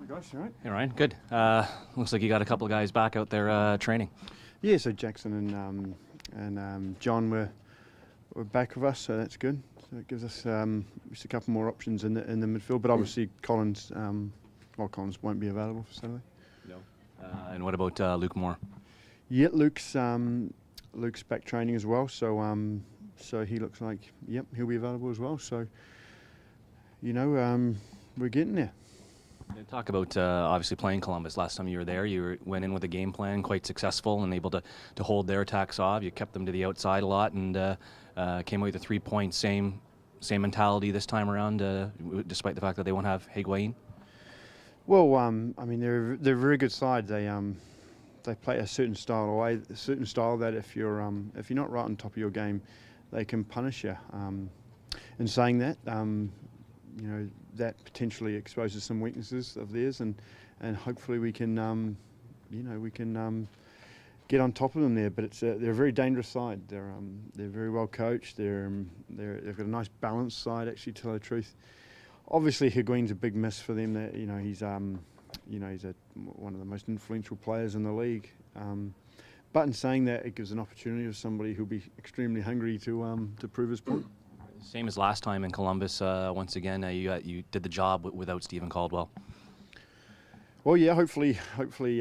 Hi guys, you all right? Hey Ryan, good. Looks like you got a couple of guys back out there training. Yeah, so Jackson and John were back with us, so that's good. So it gives us just a couple more options in the midfield, but obviously Collins won't be available for Saturday. No. And what about Luke Moore? Yeah, Luke's back training as well, so he looks like he'll be available as well. So we're getting there. Talk about obviously playing Columbus. Last time you were there, went in with a game plan, quite successful, and able to hold their attacks off. You kept them to the outside a lot, and came away with a 3 points. Same mentality this time around, despite the fact that they won't have Higuain. Well, I mean they're a very good side. They play a certain style that if you're not right on top of your game, they can punish you. In saying that, that potentially exposes some weaknesses of theirs, and hopefully we can get on top of them there. But they're a very dangerous side. They're very well coached. They've got a nice balanced side, actually, to tell the truth. Obviously, Higuain's a big miss for them. That he's one of the most influential players in the league. But in saying that, it gives an opportunity of somebody who'll be extremely hungry to prove his point. Same as last time in Columbus. Once again, you did the job without Stephen Caldwell. Well, yeah. Hopefully, we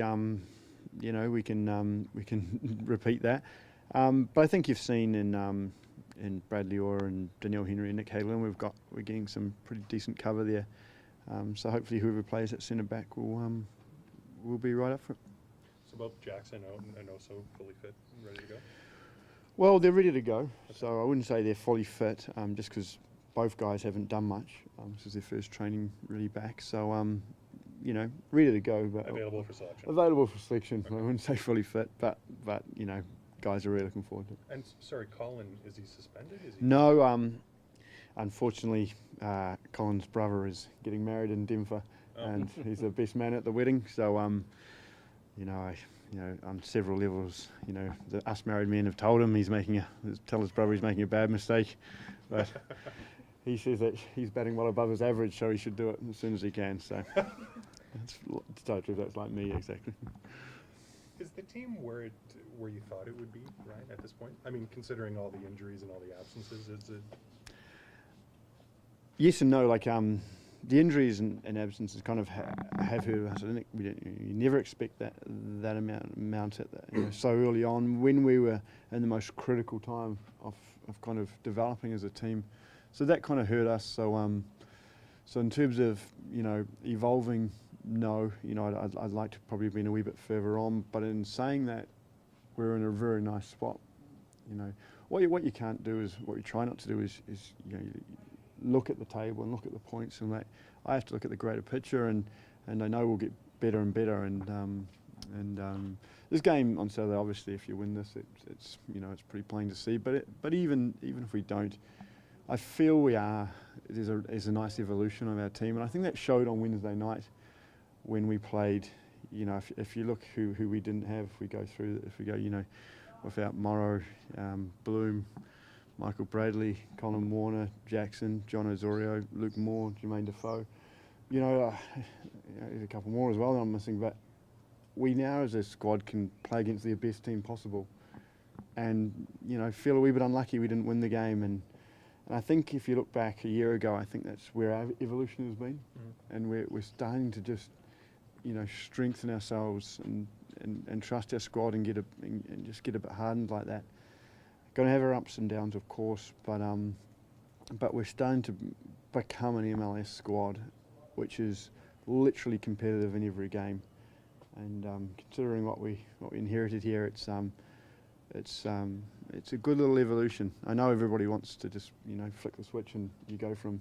can repeat that. But I think you've seen in Bradley Orr and Danielle Henry and Nick Hagelin, we're getting some pretty decent cover there. So hopefully, whoever plays at centre back will be right up for it. So both Jackson and also fully fit and ready to go? Well, they're ready to go, so I wouldn't say they're fully fit, just because both guys haven't done much. This is their first training really back, so ready to go. But available for selection. Available for selection. I wouldn't say fully fit, but guys are really looking forward to it. And sorry, Colin, is he suspended? No, unfortunately, Colin's brother is getting married in Denver, and he's the best man at the wedding. So, on several levels, us married men have told him tell his brother he's making a bad mistake, but he says that he's batting well above his average, so he should do it as soon as he can. So, that's like me exactly. Is the team where you thought it would be, right, at this point? I mean, considering all the injuries and all the absences, is it? Yes and no. Like the injuries and absences kind of have hurt us. I think you never expect that amount at so early on when we were in the most critical time of kind of developing as a team. So that kind of hurt us. So in terms of evolving, no. I'd like to probably have been a wee bit further on. But in saying that, we're in a very nice spot. What you can't do is, what you try not to do is look at the table and look at the points, and that I have to look at the greater picture, and I know we'll get better and better. And this game on Saturday, obviously, if you win this, it's pretty plain to see. But even if we don't, I feel there's a nice evolution of our team, and I think that showed on Wednesday night when we played. If you look who we didn't have, if we go without Morrow, Bloom, Michael Bradley, Colin Warner, Jackson, John Osorio, Luke Moore, Jermaine Defoe. There's a couple more as well that I'm missing, but we now as a squad can play against the best team possible, and feel a wee bit unlucky we didn't win the game. And I think if you look back a year ago, I think that's where our evolution has been, and we're starting to just strengthen ourselves and trust our squad and just get a bit hardened like that. Going to have our ups and downs, of course, but we're starting to become an MLS squad, which is literally competitive in every game. And considering what we inherited here, it's a good little evolution. I know everybody wants to just flick the switch and you go from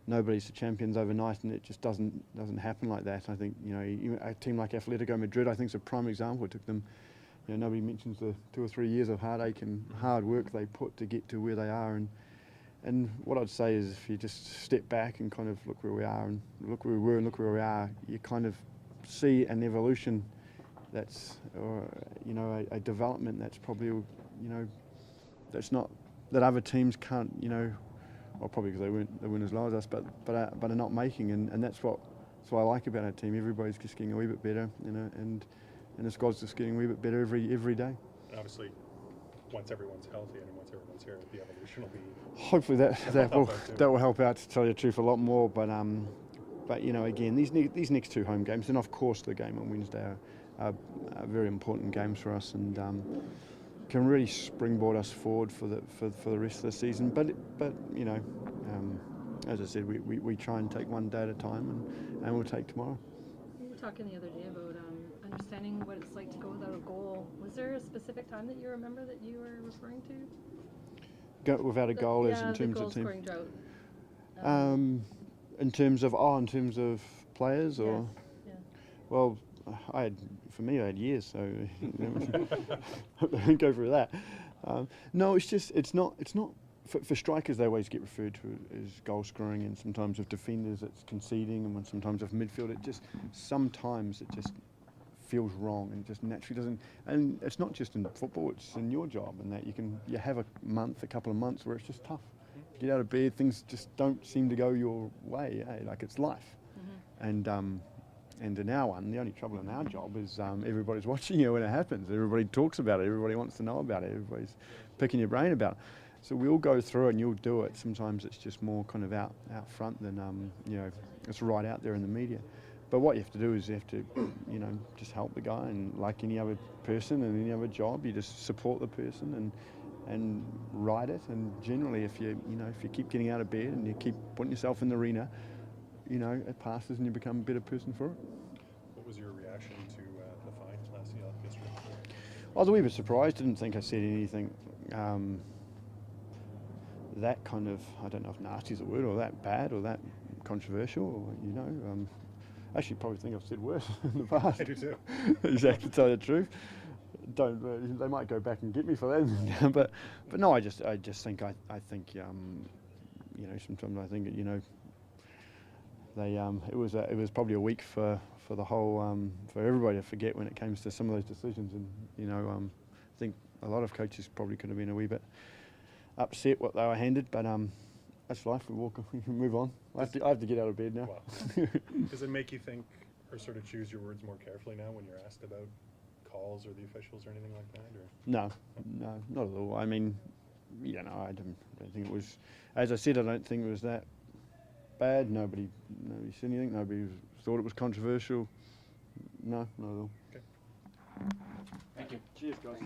nobodies to champions overnight, and it just doesn't happen like that. I think a team like Atletico Madrid, I think, is a prime example. It took them. Nobody mentions the 2 or 3 years of heartache and hard work they put to get to where they are. And what I'd say is, if you just step back and kind of look where we are and look where we were and look where we are, you kind of see an evolution that's, a development that's probably, that's not, that other teams can't, well, probably because they weren't as low as us, but are not making. And that's what That's what I like about our team. Everybody's just getting a wee bit better, you know, and the squad's just getting a wee bit better every day. And obviously, once everyone's healthy and once everyone's here, the evolution will be. Hopefully that will help out, to tell you the truth, a lot more. But you know, again, these next 2 home games, and of course the game on Wednesday are very important games for us, and can really springboard us forward for the rest of the season. But you know, as I said, we try and take one day at a time, and we'll take tomorrow. We were talking the other day about understanding what it's like to go without a goal. Was there a specific time that you remember that you were referring to? Go without a goal is in terms the of team. goal-scoring drought. In terms of players, or Yeah. well, I had years, so I don't go through that. No, it's not. For strikers, they always get referred to as goal scoring, and sometimes with defenders, it's conceding, and when sometimes with midfield, sometimes it just feels wrong and just naturally doesn't. And it's not just in football; it's in your job, and that you have a couple of months where it's just tough. Get out of bed, things just don't seem to go your way. Like it's life, and in our one, the only trouble in our job is everybody's watching you when it happens. Everybody talks about it. Everybody wants to know about it. Everybody's picking your brain about it. So we'll go through it and you'll do it. Sometimes it's just more kind of out front than you know, it's right out there in the media. But what you have to do is you have to, you know, just help the guy, and like any other person in any other job, you just support the person and ride it. And generally, if you keep getting out of bed and you keep putting yourself in the arena, you know, it passes and you become a better person for it. What was your reaction to the fine yesterday? I was a wee bit surprised. Didn't think I said anything that kind of, I don't know if nasty is a word, or that bad, or that controversial, or, you know. Actually, probably think I've said worse in the past. I do too. Exactly, to tell you the truth. They might go back and get me for that. but no, I just think I think you know, sometimes I think, you know, they it was probably a week for the whole for everybody to forget when it comes to some of those decisions, and you know, I think a lot of coaches probably could have been a wee bit upset what they were handed, but that's life. We can move on. I have to get out of bed now. Wow. Does it make you think or sort of choose your words more carefully now when you're asked about calls or the officials or anything like that? Or? No, not at all. I mean, you know, I don't think it was. As I said, I don't think it was that bad. Nobody said anything. Nobody thought it was controversial. No, not at all. Okay. Thank you. Cheers, guys.